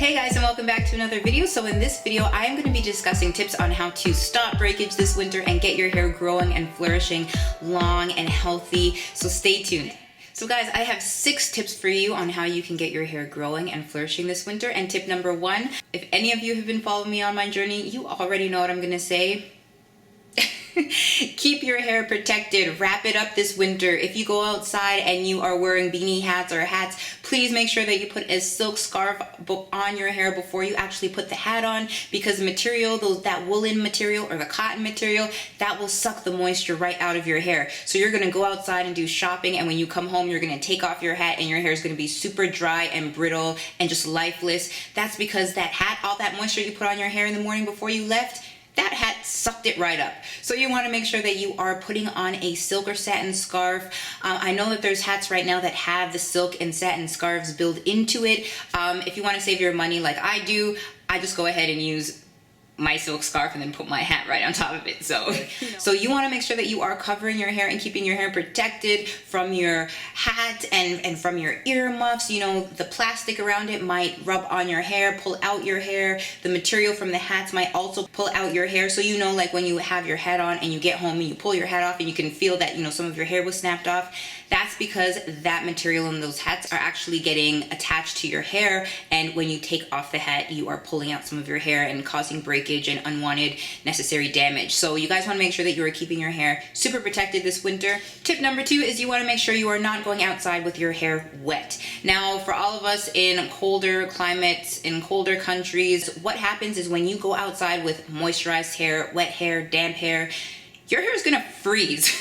Hey guys, and welcome back to another video. So in this video, I am going to be discussing tips on how to stop breakage this winter and get your hair growing and flourishing long and healthy. So stay tuned. So guys, I have 6 tips for you on how you can get your hair growing and flourishing this winter. And tip number 1, if any of you have been following me on my journey, you already know what I'm going to say. Keep your hair protected. Wrap it up this winter. If you go outside and you are wearing beanie hats or hats, please make sure that you put a silk scarf on your hair before you actually put the hat on, because the material, that woolen material or the cotton material, that will suck the moisture right out of your hair. So you're going to go outside and do shopping, and when you come home, you're going to take off your hat and your hair is going to be super dry and brittle and just lifeless. That's because that hat, all that moisture you put on your hair in the morning before you left, that hat sucked it right up. So you want to make sure that you are putting on a silk or satin scarf. I know that there's hats right now that have the silk and satin scarves built into it. If you want to save your money like I do, I just go ahead and use my silk scarf and then put my hat right on top of it. So you want to make sure that you are covering your hair and keeping your hair protected from your hat and from your earmuffs. You know, the plastic around it might rub on your hair, pull out your hair. The material from the hats might also pull out your hair. So you know, like when you have your hat on and you get home and you pull your hat off and you can feel that, you know, some of your hair was snapped off. That's because that material in those hats are actually getting attached to your hair, and when you take off the hat, you are pulling out some of your hair and causing breakage and unwanted necessary damage. So you guys want to make sure that you are keeping your hair super protected this winter. Tip number 2 is you want to make sure you are not going outside with your hair wet. Now, for all of us in colder climates, in colder countries, what happens is when you go outside with moisturized hair, wet hair, damp hair, your hair is gonna freeze.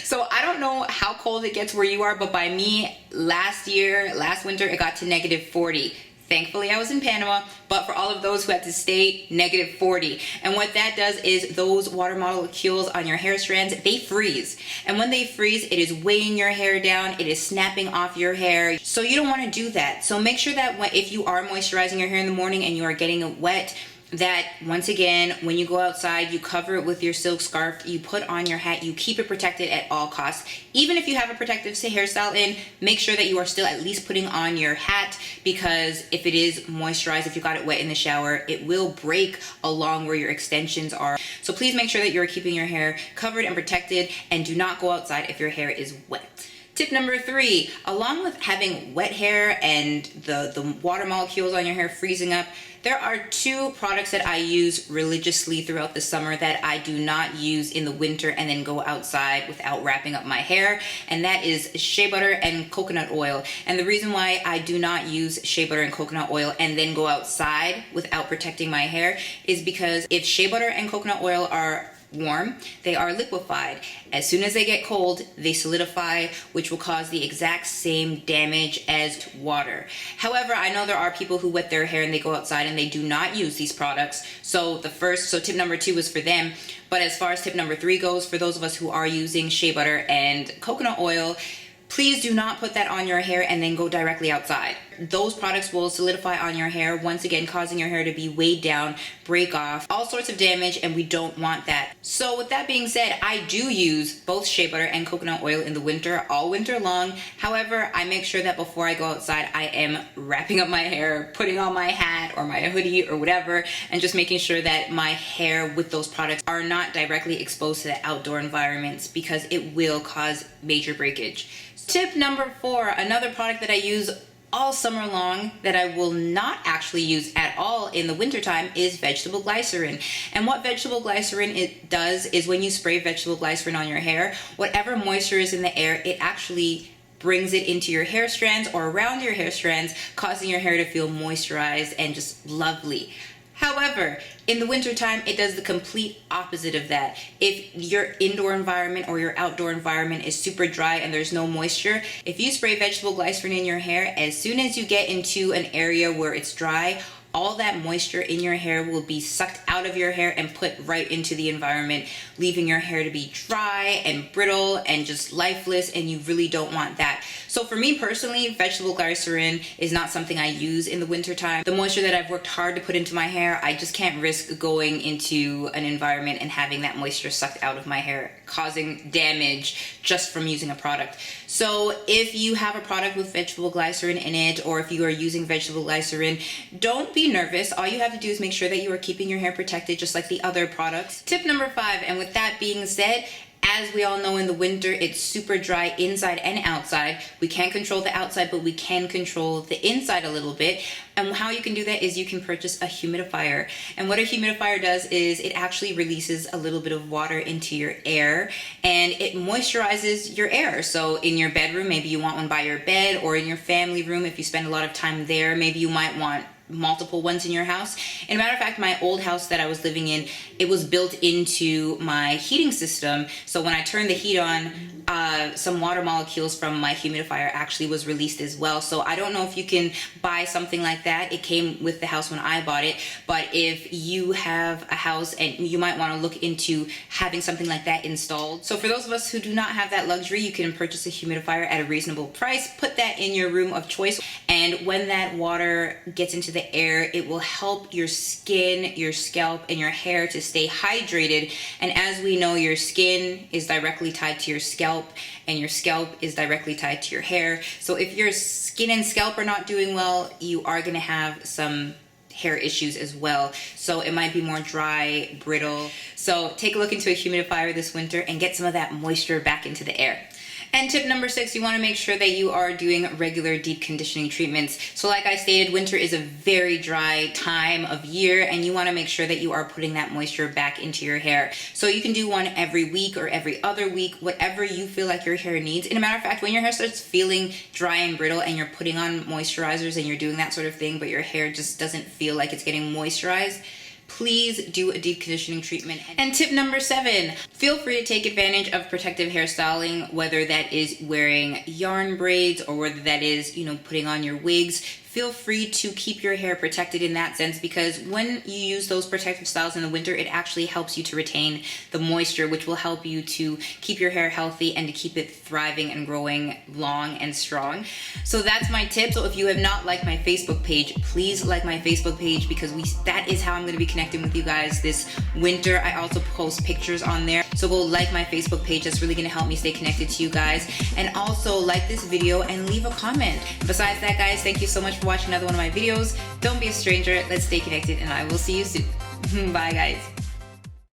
So I don't know how cold it gets where you are, but by me, last winter, it got to -40. Thankfully, I was in Panama, but for all of those who had to stay, -40. And what that does is those water molecules on your hair strands, they freeze. And when they freeze, it is weighing your hair down, it is snapping off your hair. So you don't wanna do that. So make sure that if you are moisturizing your hair in the morning and you are getting it wet, that once again, when you go outside, you cover it with your silk scarf, you put on your hat, you keep it protected at all costs. Even if you have a protective hairstyle in, make sure that you are still at least putting on your hat, because if it is moisturized, if you got it wet in the shower, it will break along where your extensions are. So please make sure that you're keeping your hair covered and protected, and do not go outside if your hair is wet. Tip number 3, along with having wet hair and the water molecules on your hair freezing up, there are 2 products that I use religiously throughout the summer that I do not use in the winter and then go outside without wrapping up my hair, and that is shea butter and coconut oil. And the reason why I do not use shea butter and coconut oil and then go outside without protecting my hair is because if shea butter and coconut oil are warm, they are liquefied. As soon as they get cold, they solidify, which will cause the exact same damage as water. However, I know there are people who wet their hair and they go outside and they do not use these products. So tip number 2 is for them. But as far as tip number 3 goes, for those of us who are using shea butter and coconut oil, please do not put that on your hair and then go directly outside. Those products will solidify on your hair, once again causing your hair to be weighed down, break off, all sorts of damage, and we don't want that. So with that being said, I do use both shea butter and coconut oil in the winter, all winter long. However, I make sure that before I go outside, I am wrapping up my hair, putting on my hat or my hoodie or whatever, and just making sure that my hair with those products are not directly exposed to the outdoor environments, because it will cause major breakage. Tip number 4, another product that I use all summer long that I will not actually use at all in the wintertime is vegetable glycerin. And what vegetable glycerin does is when you spray vegetable glycerin on your hair, whatever moisture is in the air, it actually brings it into your hair strands or around your hair strands, causing your hair to feel moisturized and just lovely. However, in the wintertime, it does the complete opposite of that. If your indoor environment or your outdoor environment is super dry and there's no moisture, if you spray vegetable glycerin in your hair, as soon as you get into an area where it's dry, all that moisture in your hair will be sucked out of your hair and put right into the environment, leaving your hair to be dry and brittle and just lifeless, and you really don't want that. So for me personally, vegetable glycerin is not something I use in the wintertime. The moisture that I've worked hard to put into my hair, I just can't risk going into an environment and having that moisture sucked out of my hair, causing damage just from using a product. So if you have a product with vegetable glycerin in it, or if you are using vegetable glycerin, don't be be nervous. All you have to do is make sure that you are keeping your hair protected just like the other products. Tip number 5, and with that being said, as we all know, in the winter, it's super dry inside and outside. We can't control the outside, but we can control the inside a little bit. And how you can do that is you can purchase a humidifier. And what a humidifier does is it actually releases a little bit of water into your air, and it moisturizes your air. So in your bedroom, maybe you want one by your bed, or in your family room, if you spend a lot of time there, maybe you might want multiple ones in your house. And a matter of fact, my old house that I was living in, it was built into my heating system. So when I turned the heat on, some water molecules from my humidifier actually was released as well. So I don't know if you can buy something like that. It came with the house when I bought it, but if you have a house, and you might want to look into having something like that installed. So for those of us who do not have that luxury, you can purchase a humidifier at a reasonable price, put that in your room of choice, and when that water gets into the air, it will help your skin, your scalp, and your hair to stay hydrated. And as we know, your skin is directly tied to your scalp, and your scalp is directly tied to your hair. So if your skin and scalp are not doing well, you are going to have some hair issues as well. So it might be more dry, brittle. So take a look into a humidifier this winter and get some of that moisture back into the air. And tip number 6, you want to make sure that you are doing regular deep conditioning treatments. So like I stated, winter is a very dry time of year, and you want to make sure that you are putting that moisture back into your hair. So you can do one every week or every other week, whatever you feel like your hair needs. And a matter of fact, when your hair starts feeling dry and brittle and you're putting on moisturizers and you're doing that sort of thing, but your hair just doesn't feel like it's getting moisturized, please do a deep conditioning treatment. And tip number 7, feel free to take advantage of protective hairstyling, whether that is wearing yarn braids or whether that is, putting on your wigs. Feel free to keep your hair protected in that sense, because when you use those protective styles in the winter, it actually helps you to retain the moisture, which will help you to keep your hair healthy and to keep it thriving and growing long and strong. So that's my tip. So if you have not liked my Facebook page, please like my Facebook page, because that is how I'm going to be connecting with you guys this winter. I also post pictures on there. So go like my Facebook page. That's really going to help me stay connected to you guys. And also like this video and leave a comment. Besides that, guys, thank you so much for watching another one of my videos. Don't be a stranger. Let's stay connected, and I will see you soon. Bye, guys.